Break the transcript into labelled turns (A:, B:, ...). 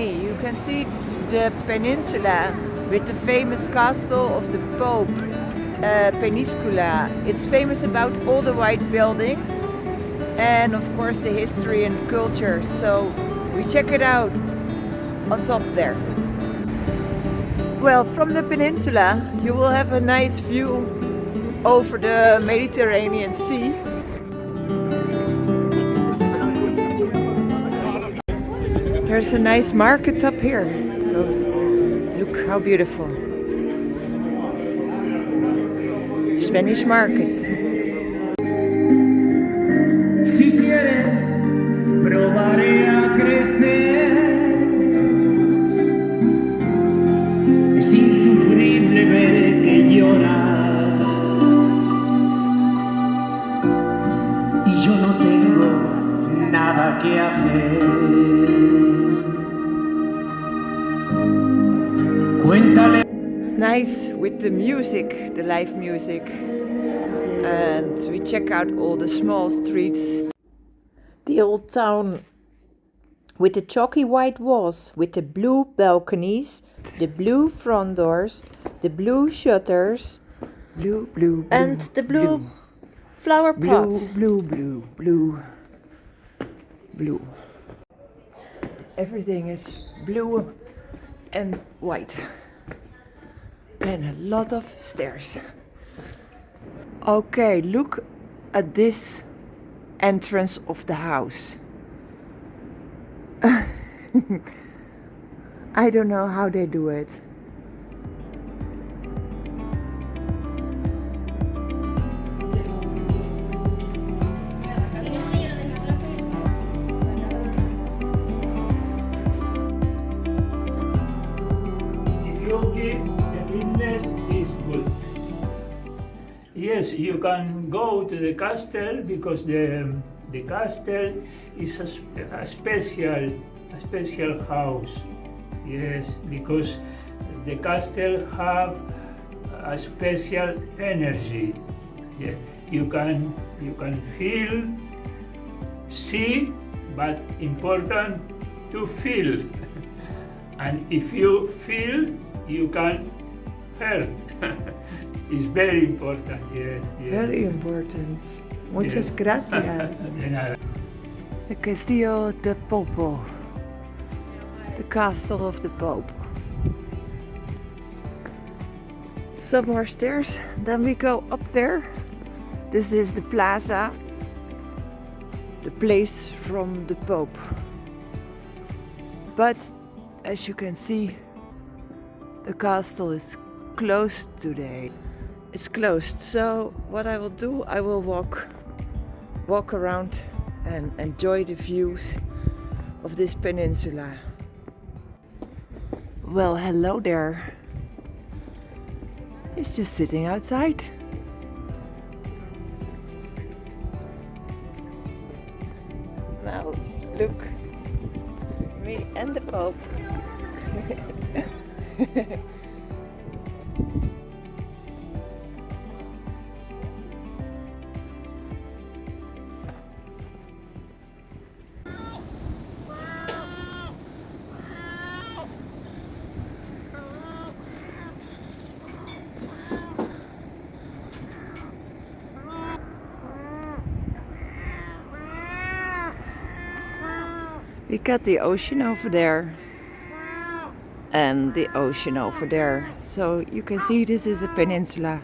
A: me. You can see the peninsula with the famous castle of the Pope Peñíscola. It's famous about all the white buildings and of course the history and culture. So we check it out on top there. Well, from the peninsula you will have a nice view over the Mediterranean Sea. There's a nice market up here. Oh, look how beautiful. Spanish market.
B: Si quieres, probaré a crecer. Es insufrible ver que lloras. Y yo no tengo nada que hacer. Cuéntale.
A: It's nice with the music, the live music. And we check out all the small streets. The old town with the chalky white walls, with the blue balconies, the blue front doors, the blue shutters, blue,
C: and the blue flower pots.
A: Blue. Everything is blue and white. And a lot of stairs. Okay, look at this entrance of the house. I don't know how they do it.
D: If you give the witness is good. Yes, you can go to the castle because the castle is a special house. Yes, because the castle have a special energy. Yes, you can feel, see, but important to feel. And if you feel, you can hear. It's very important, yes.
A: Very important. Muchas gracias.
D: De nada.
A: The Castillo de Popo. The castle of the Pope. Some more stairs, then we go up there. This is the plaza, the place from the Pope. But as you can see, the castle is closed today. It's closed, so what I will do, I will walk around and enjoy the views of this peninsula. Well, hello there. He's just sitting outside. Now, look, me and the Pope. We got the ocean over there and the ocean over there. So you can see this is a peninsula.